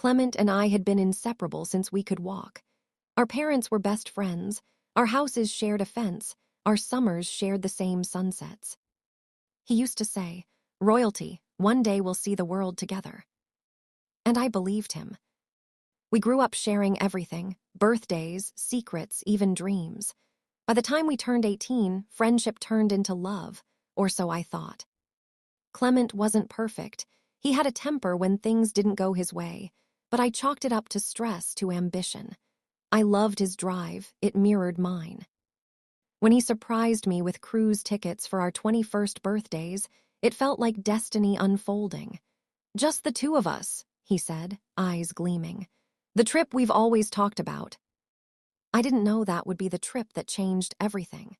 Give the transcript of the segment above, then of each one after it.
Clement and I had been inseparable since we could walk. Our parents were best friends, our houses shared a fence, our summers shared the same sunsets. He used to say, "Royalty, one day we'll see the world together." And I believed him. We grew up sharing everything, birthdays, secrets, even dreams. By the time we turned 18, friendship turned into love, or so I thought. Clement wasn't perfect. He had a temper when things didn't go his way, but I chalked it up to stress, to ambition. I loved his drive, it mirrored mine. When he surprised me with cruise tickets for our 21st birthdays, it felt like destiny unfolding. "Just the two of us," he said, eyes gleaming. "The trip we've always talked about." I didn't know that would be the trip that changed everything.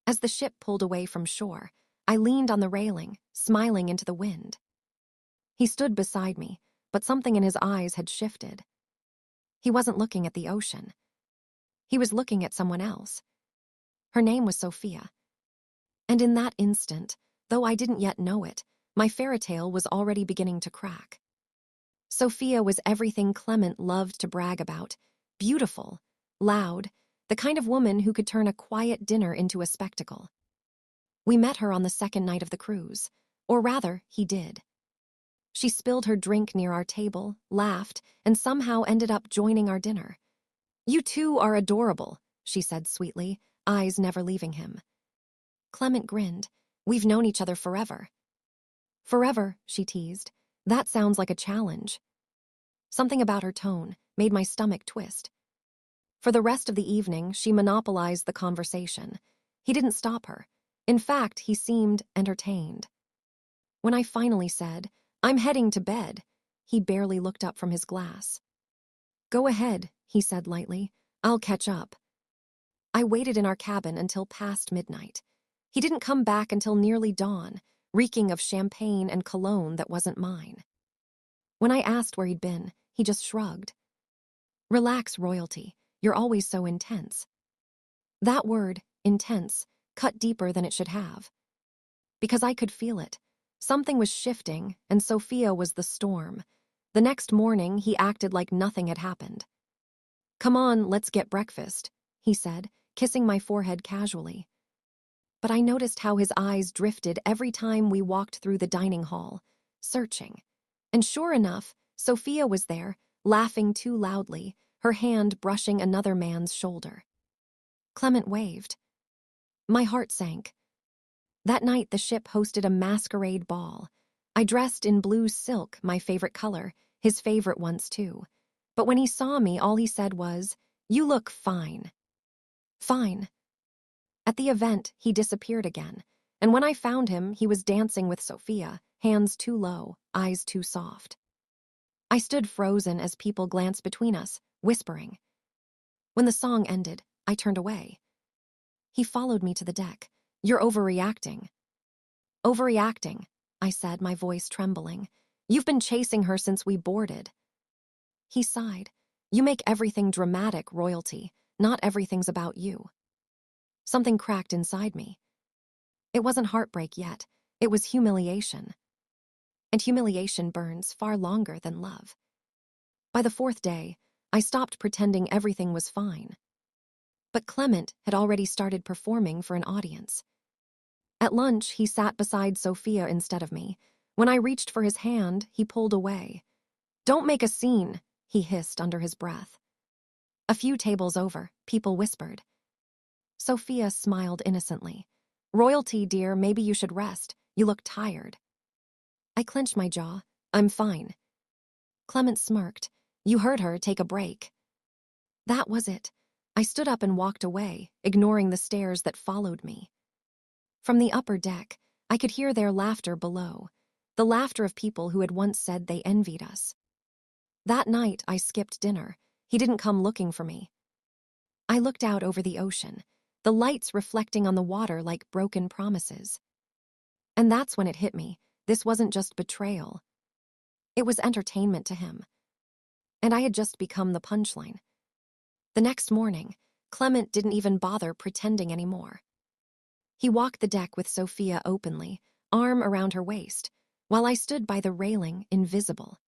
As the ship pulled away from shore, I leaned on the railing, smiling into the wind. He stood beside me, but something in his eyes had shifted. He wasn't looking at the ocean. He was looking at someone else. Her name was Sophia. And in that instant, though I didn't yet know it, my fairy tale was already beginning to crack. Sophia was everything Clement loved to brag about: beautiful, loud, the kind of woman who could turn a quiet dinner into a spectacle. We met her on the second night of the cruise, or rather, he did. She spilled her drink near our table, laughed, and somehow ended up joining our dinner. "You two are adorable," she said sweetly, eyes never leaving him. Clement grinned. "We've known each other forever." "Forever," she teased. "That sounds like a challenge." Something about her tone made my stomach twist. For the rest of the evening, she monopolized the conversation. He didn't stop her. In fact, he seemed entertained. When I finally said, "I'm heading to bed," he barely looked up from his glass. "Go ahead," he said lightly. "I'll catch up." I waited in our cabin until past midnight. He didn't come back until nearly dawn, reeking of champagne and cologne that wasn't mine. When I asked where he'd been, he just shrugged. "Relax, royalty. You're always so intense." That word, intense, cut deeper than it should have. Because I could feel it. Something was shifting, and Sophia was the storm. The next morning, he acted like nothing had happened. "Come on, let's get breakfast," he said, kissing my forehead casually. But I noticed how his eyes drifted every time we walked through the dining hall, searching. And sure enough, Sophia was there, laughing too loudly, her hand brushing another man's shoulder. Clement waved. My heart sank. That night, the ship hosted a masquerade ball. I dressed in blue silk, my favorite color, his favorite once too. But when he saw me, all he said was, "You look fine." Fine. At the event, he disappeared again, and when I found him, he was dancing with Sophia, hands too low, eyes too soft. I stood frozen as people glanced between us, whispering. When the song ended, I turned away. He followed me to the deck. "You're overreacting." "Overreacting," I said, my voice trembling. "You've been chasing her since we boarded." He sighed. "You make everything dramatic, royalty. Not everything's about you." Something cracked inside me. It wasn't heartbreak yet. It was humiliation. And humiliation burns far longer than love. By the fourth day, I stopped pretending everything was fine. But Clement had already started performing for an audience. At lunch, he sat beside Sophia instead of me. When I reached for his hand, he pulled away. "Don't make a scene," he hissed under his breath. A few tables over, people whispered. Sophia smiled innocently. "Royalty, dear, maybe you should rest. You look tired." I clenched my jaw. "I'm fine." Clement smirked. "You heard her, take a break." That was it. I stood up and walked away, ignoring the stares that followed me. From the upper deck, I could hear their laughter below, the laughter of people who had once said they envied us. That night, I skipped dinner. He didn't come looking for me. I looked out over the ocean, the lights reflecting on the water like broken promises. And that's when it hit me. This wasn't just betrayal. It was entertainment to him. And I had just become the punchline. The next morning, Clement didn't even bother pretending anymore. He walked the deck with Sophia openly, arm around her waist, while I stood by the railing, invisible.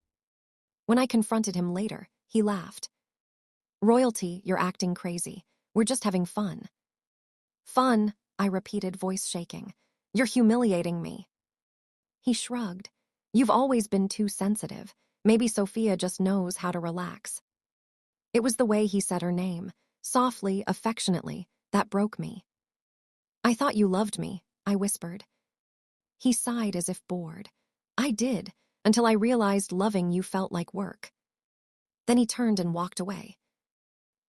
When I confronted him later, he laughed. Royalty, you're acting crazy. We're just having fun. Fun, I repeated, voice shaking. You're humiliating me. He shrugged. You've always been too sensitive. Maybe Sophia just knows how to relax. It was the way he said her name, softly, affectionately, that broke me. I thought you loved me, I whispered. He sighed as if bored. I did, until I realized loving you felt like work. Then he turned and walked away.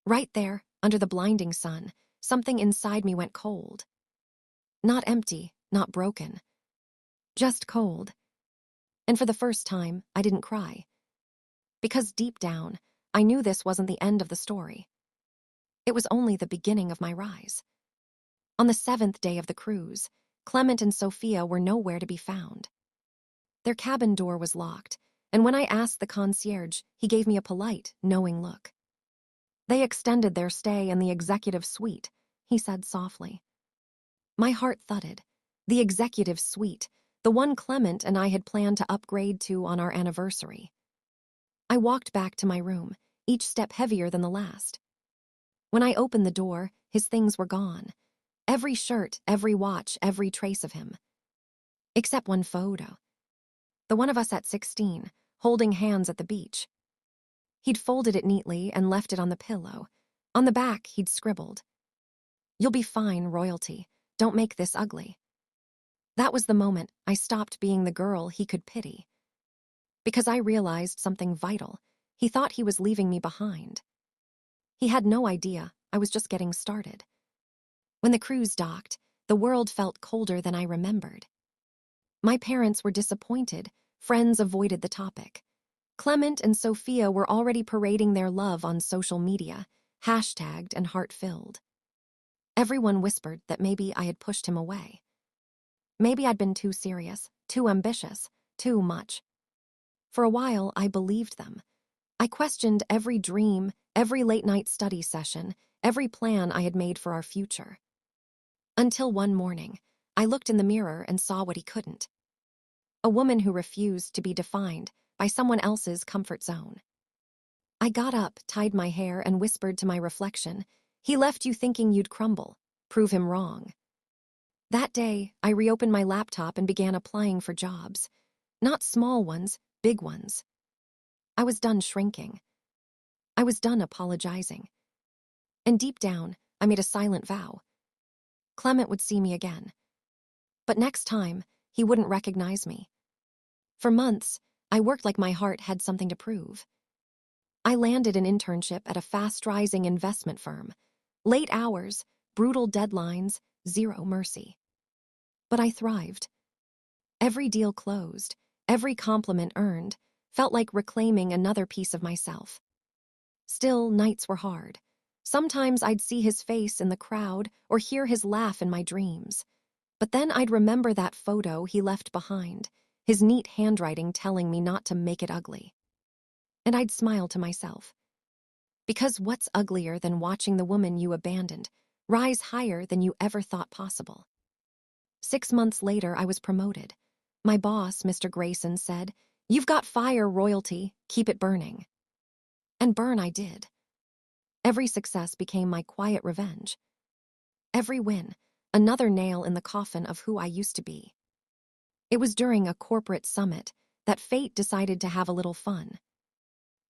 Right there, under the blinding sun, something inside me went cold. Not empty, not broken. Just cold. And for the first time, I didn't cry. Because deep down, I knew this wasn't the end of the story. It was only the beginning of my rise. On the 7th day of the cruise, Clement and Sophia were nowhere to be found. Their cabin door was locked, and when I asked the concierge, he gave me a polite, knowing look. They extended their stay in the executive suite, he said softly. My heart thudded. The executive suite, the one Clement and I had planned to upgrade to on our anniversary. I walked back to my room, each step heavier than the last. When I opened the door, his things were gone. Every shirt, every watch, every trace of him. Except one photo. The one of us at 16, holding hands at the beach. He'd folded it neatly and left it on the pillow. On the back, he'd scribbled, "You'll be fine, royalty. Don't make this ugly." That was the moment I stopped being the girl he could pity. Because I realized something vital. He thought he was leaving me behind. He had no idea I was just getting started. When the cruise docked, the world felt colder than I remembered. My parents were disappointed. Friends avoided the topic. Clement and Sophia were already parading their love on social media, hashtagged and heart-filled. Everyone whispered that maybe I had pushed him away. Maybe I'd been too serious, too ambitious, too much. For a while, I believed them. I questioned every dream, every late-night study session, every plan I had made for our future. Until one morning, I looked in the mirror and saw what he couldn't. A woman who refused to be defined by someone else's comfort zone. I got up, tied my hair, and whispered to my reflection, "He left you thinking you'd crumble. Prove him wrong." That day, I reopened my laptop and began applying for jobs. Not small ones, big ones. I was done shrinking. I was done apologizing. And deep down, I made a silent vow. Clement would see me again. But next time, he wouldn't recognize me. For months, I worked like my heart had something to prove. I landed an internship at a fast-rising investment firm. Late hours, brutal deadlines, zero mercy. But I thrived. Every deal closed, every compliment earned, felt like reclaiming another piece of myself. Still, nights were hard. Sometimes I'd see his face in the crowd or hear his laugh in my dreams. But then I'd remember that photo he left behind, his neat handwriting telling me not to make it ugly. And I'd smile to myself. Because what's uglier than watching the woman you abandoned rise higher than you ever thought possible? 6 months later, I was promoted. My boss, Mr. Grayson, said, "You've got fire, royalty. Keep it burning." And burn I did. Every success became my quiet revenge. Every win, another nail in the coffin of who I used to be. It was during a corporate summit that fate decided to have a little fun.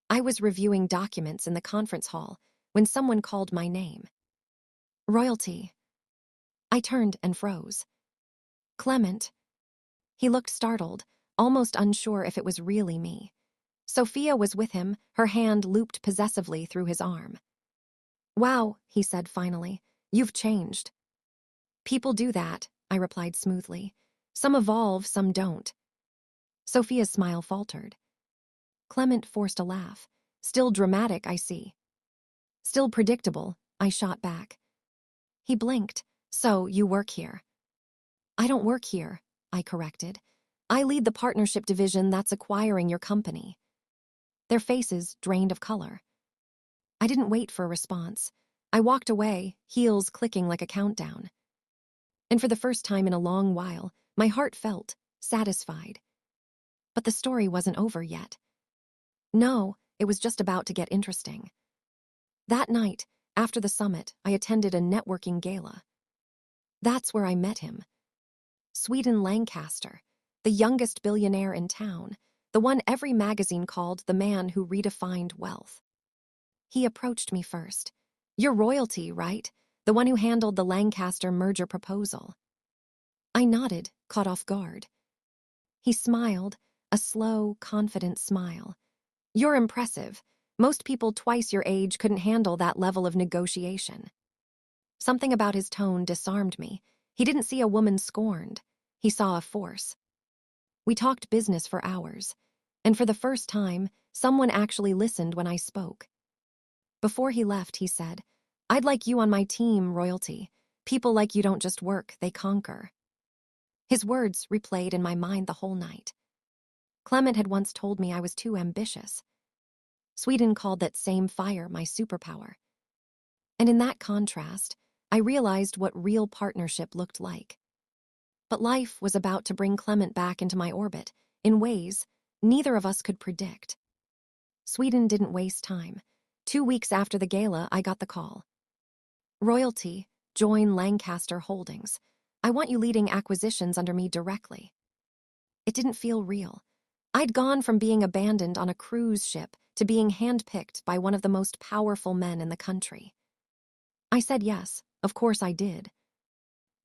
I was reviewing documents in the conference hall when someone called my name. Royalty. I turned and froze. Clement. He looked startled, almost unsure if it was really me. Sophia was with him, her hand looped possessively through his arm. "Wow," he said finally, "you've changed." "People do that," I replied smoothly. "Some evolve, some don't." Sophia's smile faltered. Clement forced a laugh. "Still dramatic, I see." "Still predictable," I shot back. He blinked. "So, you work here." "I don't work here," I corrected. "I lead the partnership division that's acquiring your company." Their faces drained of color. I didn't wait for a response. I walked away, heels clicking like a countdown. And for the first time in a long while, my heart felt satisfied. But the story wasn't over yet. No, it was just about to get interesting. That night, after the summit, I attended a networking gala. That's where I met him. Sweden Lancaster, the youngest billionaire in town, the one every magazine called the man who redefined wealth. He approached me first. "You're royalty, right? The one who handled the Lancaster merger proposal." I nodded, caught off guard. He smiled, a slow, confident smile. "You're impressive. Most people twice your age couldn't handle that level of negotiation." Something about his tone disarmed me. He didn't see a woman scorned. He saw a force. We talked business for hours, and for the first time, someone actually listened when I spoke. Before he left, he said, "I'd like you on my team, royalty. People like you don't just work, they conquer." His words replayed in my mind the whole night. Clement had once told me I was too ambitious. Sweden called that same fire my superpower. And in that contrast, I realized what real partnership looked like. But life was about to bring Clement back into my orbit, in ways neither of us could predict. Sweden didn't waste time. 2 weeks after the gala, I got the call. "Royalty, join Lancaster Holdings. I want you leading acquisitions under me directly." It didn't feel real. I'd gone from being abandoned on a cruise ship to being handpicked by one of the most powerful men in the country. I said yes, of course I did.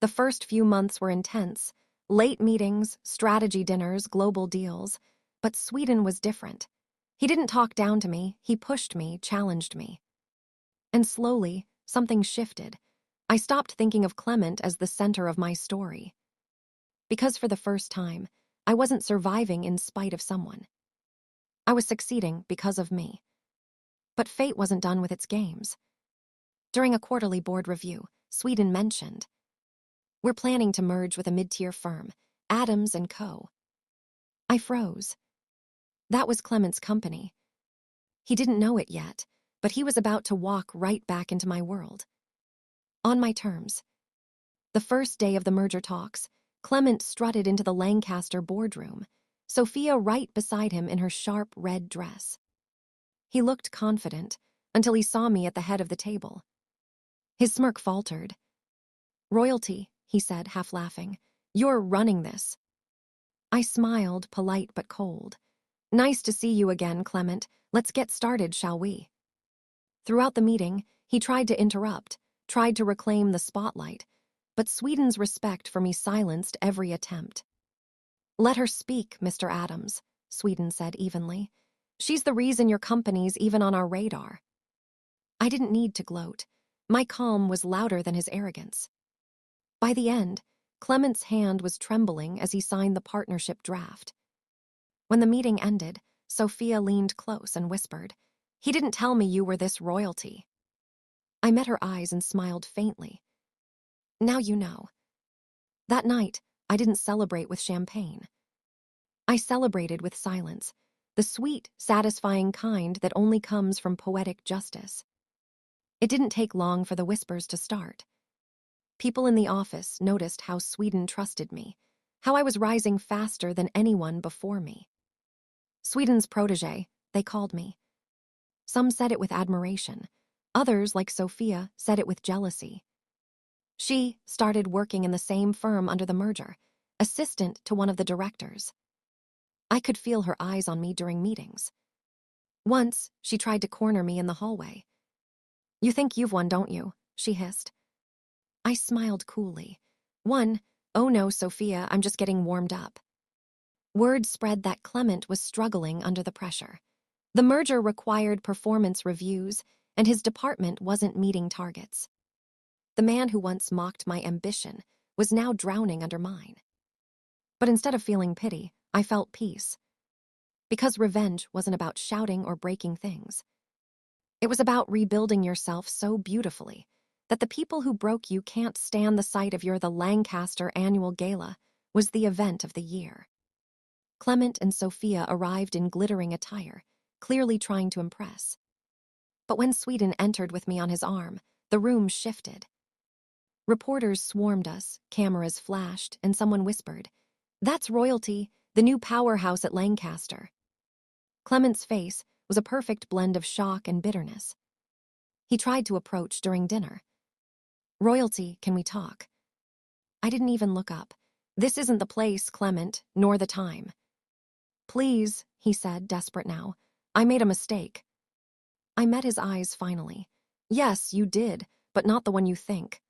The first few months were intense, late meetings, strategy dinners, global deals, but Sweden was different. He didn't talk down to me, he pushed me, challenged me. And slowly, something shifted. I stopped thinking of Clement as the center of my story. Because for the first time, I wasn't surviving in spite of someone. I was succeeding because of me. But fate wasn't done with its games. During a quarterly board review, Sweden mentioned, "We're planning to merge with a mid-tier firm, Adams & Co." I froze. That was Clement's company. He didn't know it yet, but he was about to walk right back into my world. On my terms. The first day of the merger talks, Clement strutted into the Lancaster boardroom, Sophia right beside him in her sharp red dress. He looked confident until he saw me at the head of the table. His smirk faltered. "Royalty," he said, half laughing. "You're running this." I smiled, polite but cold. "Nice to see you again, Clement. Let's get started, shall we?" Throughout the meeting, he tried to interrupt, tried to reclaim the spotlight, but Sweden's respect for me silenced every attempt. "Let her speak, Mr. Adams," Sweden said evenly. "She's the reason your company's even on our radar." I didn't need to gloat. My calm was louder than his arrogance. By the end, Clement's hand was trembling as he signed the partnership draft. When the meeting ended, Sophia leaned close and whispered, "He didn't tell me you were this royalty." I met her eyes and smiled faintly. "Now you know." That night, I didn't celebrate with champagne. I celebrated with silence, the sweet, satisfying kind that only comes from poetic justice. It didn't take long for the whispers to start. People in the office noticed how Sweden trusted me, how I was rising faster than anyone before me. Sweden's protege, they called me. Some said it with admiration. Others, like Sophia, said it with jealousy. She started working in the same firm under the merger, assistant to one of the directors. I could feel her eyes on me during meetings. Once, she tried to corner me in the hallway. "You think you've won, don't you?" she hissed. I smiled coolly. "One, oh no, Sophia, I'm just getting warmed up." Word spread that Clement was struggling under the pressure. The merger required performance reviews, and his department wasn't meeting targets. The man who once mocked my ambition was now drowning under mine. But instead of feeling pity, I felt peace. Because revenge wasn't about shouting or breaking things. It was about rebuilding yourself so beautifully that the people who broke you can't stand the sight of the Lancaster annual gala was the event of the year. Clement and Sophia arrived in glittering attire, clearly trying to impress. But when Sweden entered with me on his arm, the room shifted. Reporters swarmed us, cameras flashed, and someone whispered, "That's royalty, the new powerhouse at Lancaster." Clement's face, was a perfect blend of shock and bitterness. He tried to approach during dinner. "Royalty, can we talk?" I didn't even look up. "This isn't the place, Clement, nor the time." "Please," he said, desperate now. "I made a mistake." I met his eyes finally. "Yes, you did, but not the one you think."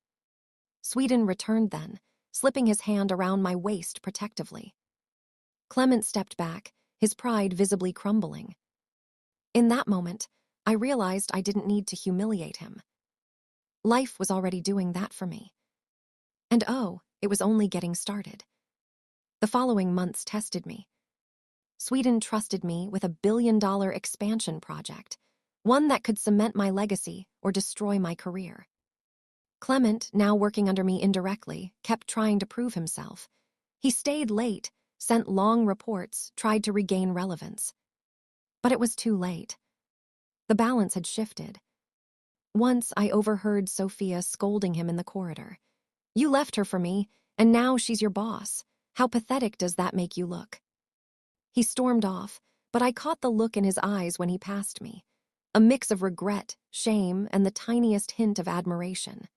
Sweden returned then, slipping his hand around my waist protectively. Clement stepped back, his pride visibly crumbling. In that moment, I realized I didn't need to humiliate him. Life was already doing that for me. And oh, it was only getting started. The following months tested me. Sweden trusted me with $1 billion expansion project, one that could cement my legacy or destroy my career. Clement, now working under me indirectly, kept trying to prove himself. He stayed late, sent long reports, tried to regain relevance. But it was too late. The balance had shifted. Once I overheard Sophia scolding him in the corridor. "You left her for me, and now she's your boss. How pathetic does that make you look?" He stormed off, but I caught the look in his eyes when he passed me. A mix of regret, shame, and the tiniest hint of admiration.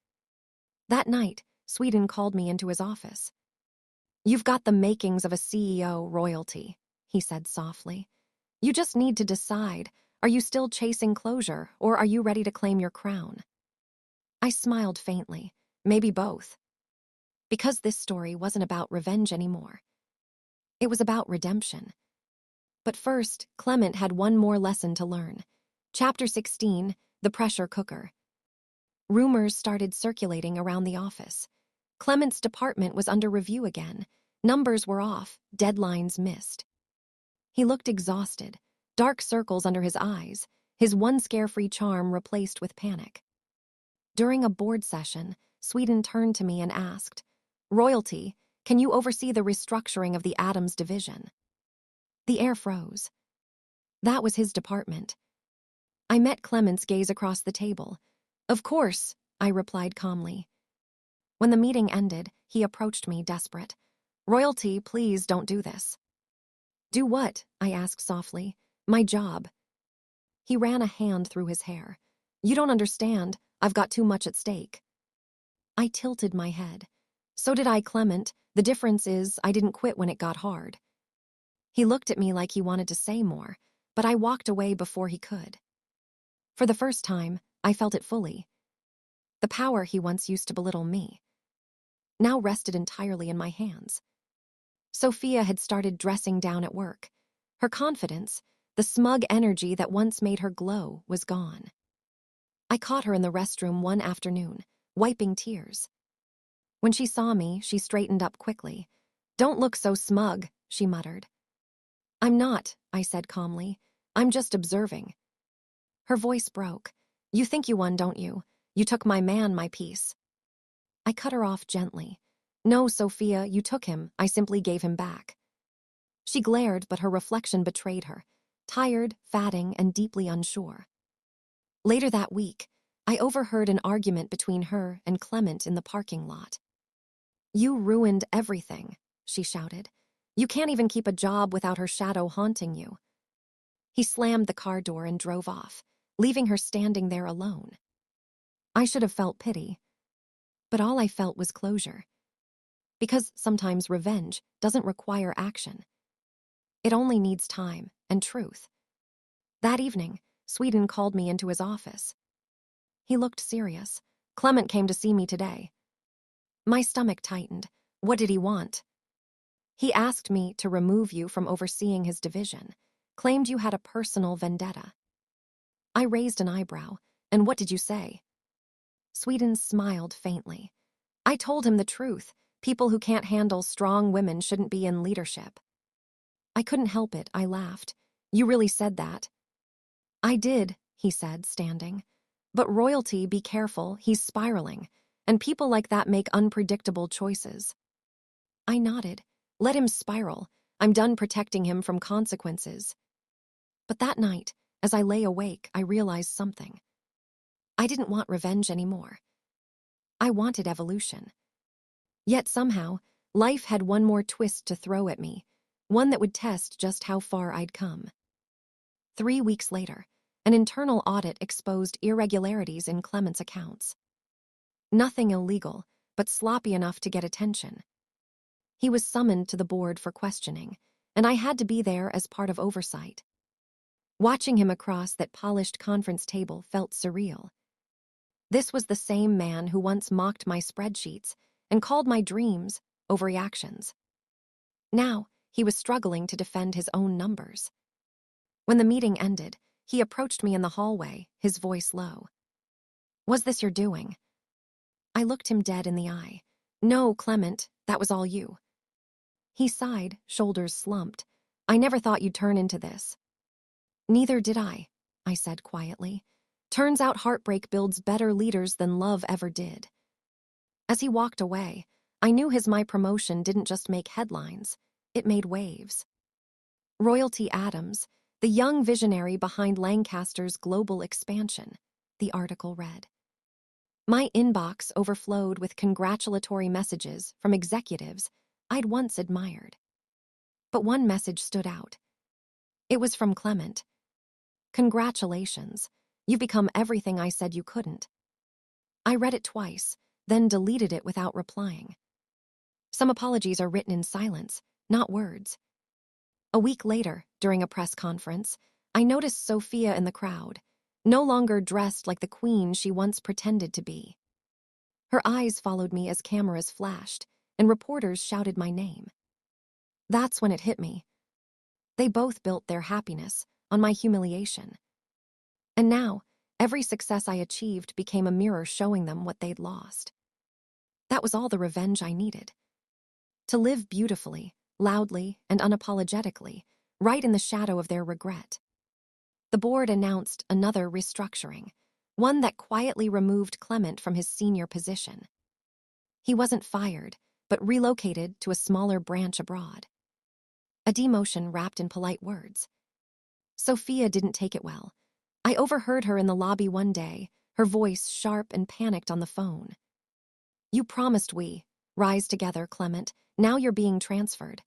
That night, Sweden called me into his office. "You've got the makings of a CEO, Royalty," he said softly. "You just need to decide, are you still chasing closure, or are you ready to claim your crown?" I smiled faintly, maybe both. Because this story wasn't about revenge anymore. It was about redemption. But first, Clement had one more lesson to learn. Chapter 16, The Pressure Cooker. Rumors started circulating around the office. Clement's department was under review again. Numbers were off, deadlines missed. He looked exhausted, dark circles under his eyes, his once carefree charm replaced with panic. During a board session, Sweden turned to me and asked, "Royalty, can you oversee the restructuring of the Adams division?" The air froze. That was his department. I met Clement's gaze across the table. "Of course," I replied calmly. When the meeting ended, he approached me, desperate. "Royalty, please don't do this." "Do what?" I asked softly. "My job." He ran a hand through his hair. "You don't understand. I've got too much at stake." I tilted my head. "So did I, Clement. The difference is I didn't quit when it got hard." He looked at me like he wanted to say more, but I walked away before he could. For the first time, I felt it fully. The power he once used to belittle me now rested entirely in my hands. Sophia had started dressing down at work. Her confidence, the smug energy that once made her glow, was gone. I caught her in the restroom one afternoon, wiping tears. When she saw me, she straightened up quickly. "Don't look so smug," she muttered. "I'm not," I said calmly. "I'm just observing." Her voice broke. "You think you won, don't you? You took my man, my peace." I cut her off gently. "No, Sophia, you took him. I simply gave him back." She glared, but her reflection betrayed her. Tired, fatting, and deeply unsure. Later that week, I overheard an argument between her and Clement in the parking lot. "You ruined everything," she shouted. "You can't even keep a job without her shadow haunting you." He slammed the car door and drove off, leaving her standing there alone. I should have felt pity, but all I felt was closure. Because sometimes revenge doesn't require action. It only needs time and truth. That evening, Sweden called me into his office. He looked serious. "Clement came to see me today." My stomach tightened. What did he want? "He asked me to remove you from overseeing his division. Claimed you had a personal vendetta." I raised an eyebrow. "And what did you say?" Sweden smiled faintly. "I told him the truth. People who can't handle strong women shouldn't be in leadership." I couldn't help it, I laughed. "You really said that?" "I did," he said, standing. "But Royalty, be careful, he's spiraling. And people like that make unpredictable choices." I nodded. "Let him spiral. I'm done protecting him from consequences." But that night, as I lay awake, I realized something. I didn't want revenge anymore. I wanted evolution. Yet somehow, life had one more twist to throw at me, one that would test just how far I'd come. 3 weeks later, an internal audit exposed irregularities in Clement's accounts. Nothing illegal, but sloppy enough to get attention. He was summoned to the board for questioning, and I had to be there as part of oversight. Watching him across that polished conference table felt surreal. This was the same man who once mocked my spreadsheets and called my dreams overreactions. Now, he was struggling to defend his own numbers. When the meeting ended, he approached me in the hallway, his voice low. "Was this your doing?" I looked him dead in the eye. "No, Clement, that was all you." He sighed, shoulders slumped. "I never thought you'd turn into this." "Neither did I said quietly. "Turns out heartbreak builds better leaders than love ever did." As he walked away, I knew my promotion didn't just make headlines, it made waves. Royalty Adams, the young visionary behind Lancaster's global expansion, the article read. My inbox overflowed with congratulatory messages from executives I'd once admired. But one message stood out. It was from Clement. "Congratulations, you've become everything I said you couldn't." I read it twice, then deleted it without replying. Some apologies are written in silence, not words. A week later, during a press conference, I noticed Sophia in the crowd, no longer dressed like the queen she once pretended to be. Her eyes followed me as cameras flashed, and reporters shouted my name. That's when it hit me. They both built their happiness on my humiliation. And now, every success I achieved became a mirror showing them what they'd lost. That was all the revenge I needed. To live beautifully, loudly, and unapologetically, right in the shadow of their regret. The board announced another restructuring, one that quietly removed Clement from his senior position. He wasn't fired, but relocated to a smaller branch abroad. A demotion wrapped in polite words. Sophia didn't take it well. I overheard her in the lobby one day, her voice sharp and panicked on the phone. "You promised we rise together, Clement. Now you're being transferred."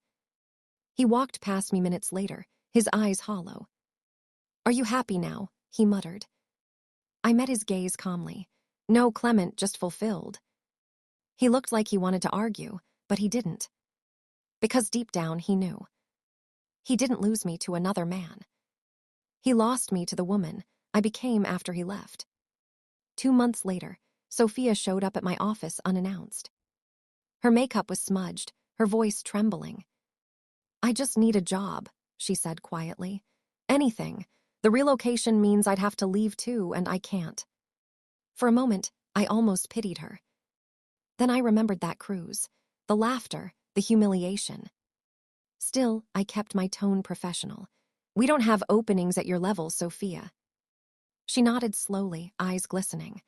He walked past me minutes later, his eyes hollow. "Are you happy now?" he muttered. I met his gaze calmly. "No, Clement, just fulfilled." He looked like he wanted to argue, but he didn't. Because deep down he knew. He didn't lose me to another man. He lost me to the woman I became after he left. 2 months later, Sophia showed up at my office unannounced. Her makeup was smudged, her voice trembling. "I just need a job," she said quietly. "Anything. The relocation means I'd have to leave too, and I can't." For a moment, I almost pitied her. Then I remembered that cruise, the laughter, the humiliation. Still, I kept my tone professional. "We don't have openings at your level, Sophia." She nodded slowly, eyes glistening.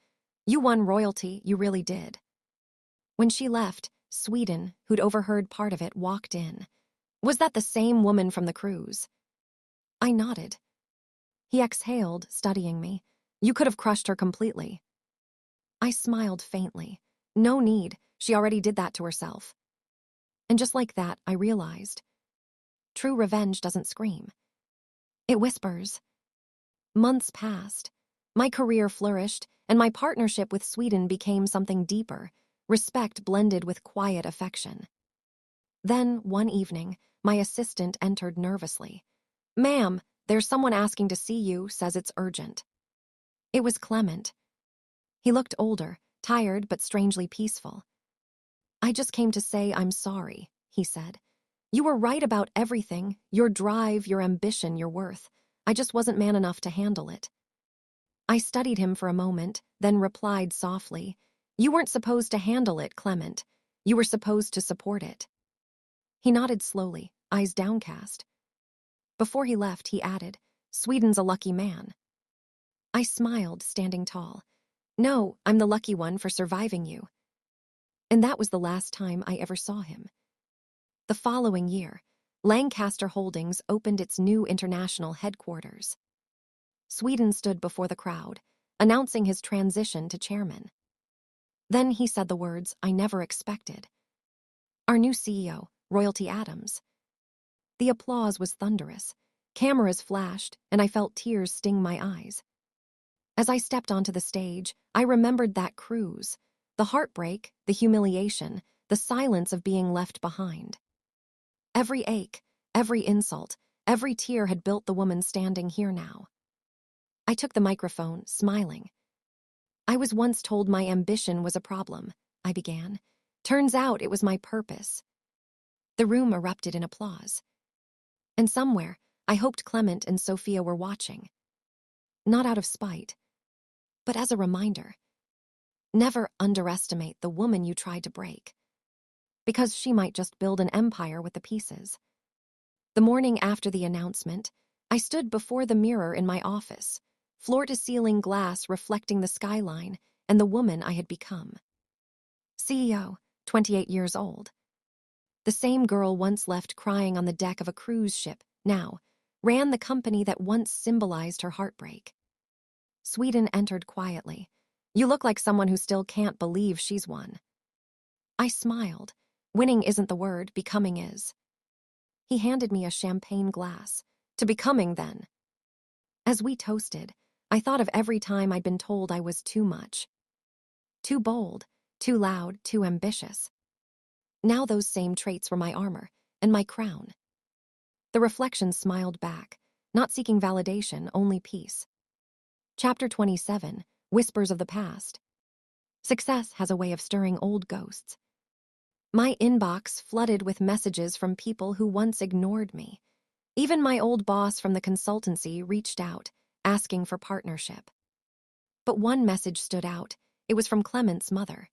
"You won royalty, you really did." When she left, Sweden, who'd overheard part of it, walked in. "Was that the same woman from the cruise?" I nodded. He exhaled, studying me. "You could have crushed her completely." I smiled faintly. "No need, she already did that to herself." And just like that, I realized. True revenge doesn't scream. It whispers. Months passed. My career flourished, and my partnership with Sweden became something deeper, respect blended with quiet affection. Then, one evening, my assistant entered nervously. "Ma'am, there's someone asking to see you, says it's urgent." It was Clement. He looked older, tired but strangely peaceful. "I just came to say I'm sorry," he said. "You were right about everything, your drive, your ambition, your worth. I just wasn't man enough to handle it." I studied him for a moment, then replied softly, "You weren't supposed to handle it, Clement. You were supposed to support it." He nodded slowly, eyes downcast. Before he left, he added, "Sweden's a lucky man." I smiled, standing tall. "No, I'm the lucky one for surviving you." And that was the last time I ever saw him. The following year, Lancaster Holdings opened its new international headquarters. Sweden stood before the crowd, announcing his transition to chairman. Then he said the words I never expected. "Our new CEO, Royalty Adams." The applause was thunderous. Cameras flashed, and I felt tears sting my eyes. As I stepped onto the stage, I remembered that cruise, the heartbreak, the humiliation, the silence of being left behind. Every ache, every insult, every tear had built the woman standing here now. I took the microphone, smiling. I was once told my ambition was a problem, I began. Turns out it was my purpose. The room erupted in applause. And somewhere, I hoped Clement and Sophia were watching. Not out of spite, but as a reminder. Never underestimate the woman you tried to break, because she might just build an empire with the pieces. The morning after the announcement, I stood before the mirror in my office, floor-to-ceiling glass reflecting the skyline and the woman I had become. CEO, 28 years old. The same girl once left crying on the deck of a cruise ship, now, ran the company that once symbolized her heartbreak. Sweden entered quietly. You look like someone who still can't believe she's won. I smiled. Winning isn't the word, becoming is. He handed me a champagne glass. To becoming, then. As we toasted, I thought of every time I'd been told I was too much. Too bold, too loud, too ambitious. Now those same traits were my armor, and my crown. The reflection smiled back, not seeking validation, only peace. Chapter 27, Whispers of the Past. Success has a way of stirring old ghosts. My inbox flooded with messages from people who once ignored me. Even my old boss from the consultancy reached out, asking for partnership. But one message stood out. It was from Clement's mother.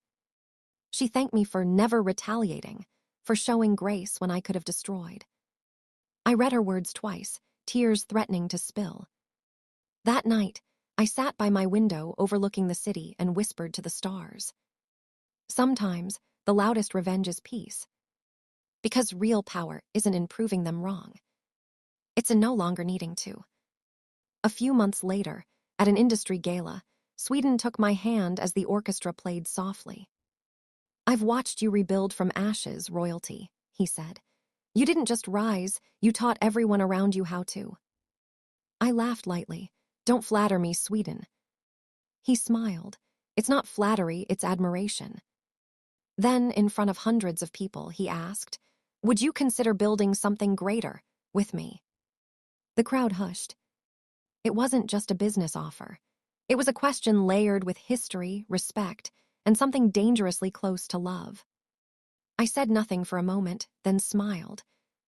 She thanked me for never retaliating, for showing grace when I could have destroyed. I read her words twice, tears threatening to spill. That night, I sat by my window overlooking the city and whispered to the stars. Sometimes, the loudest revenge is peace. Because real power isn't in proving them wrong. It's in no longer needing to. A few months later, at an industry gala, Sweden took my hand as the orchestra played softly. I've watched you rebuild from ashes, royalty, he said. You didn't just rise, you taught everyone around you how to. I laughed lightly. Don't flatter me, Sweden. He smiled. It's not flattery, it's admiration. Then, in front of hundreds of people, he asked, would you consider building something greater with me? The crowd hushed. It wasn't just a business offer. It was a question layered with history, respect, and something dangerously close to love. I said nothing for a moment, then smiled.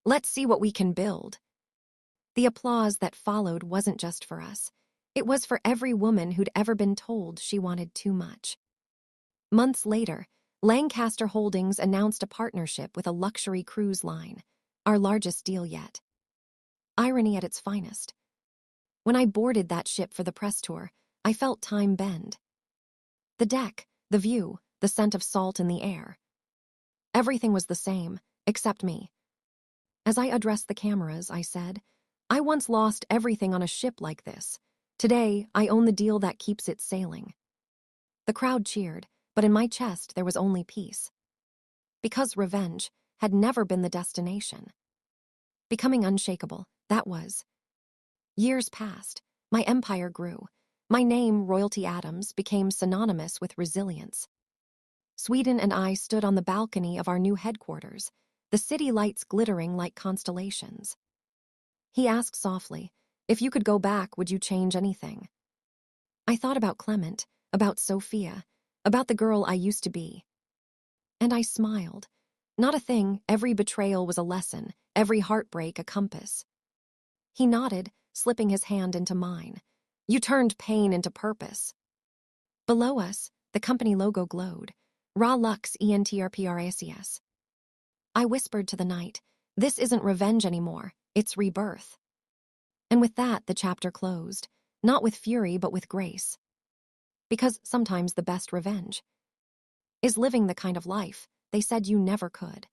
Let's see what we can build. The applause that followed wasn't just for us. It was for every woman who'd ever been told she wanted too much. Months later, Lancaster Holdings announced a partnership with a luxury cruise line, our largest deal yet. Irony at its finest. When I boarded that ship for the press tour, I felt time bend. The deck, the view, the scent of salt in the air. Everything was the same, except me. As I addressed the cameras, I said, I once lost everything on a ship like this. Today, I own the deal that keeps it sailing. The crowd cheered, but in my chest there was only peace. Because revenge had never been the destination. Becoming unshakable, that was. Years passed. My empire grew. My name, Royalty Adams, became synonymous with resilience. Sweden and I stood on the balcony of our new headquarters, the city lights glittering like constellations. He asked softly, if you could go back, would you change anything? I thought about Clement, about Sophia, about the girl I used to be. And I smiled. Not a thing, every betrayal was a lesson, every heartbreak a compass. He nodded, slipping his hand into mine. You turned pain into purpose. Below us, the company logo glowed. Raw Lux ENTRPRACS. I whispered to the night, this isn't revenge anymore, it's rebirth. And with that, the chapter closed, not with fury but with grace. Because sometimes the best revenge is living the kind of life they said you never could.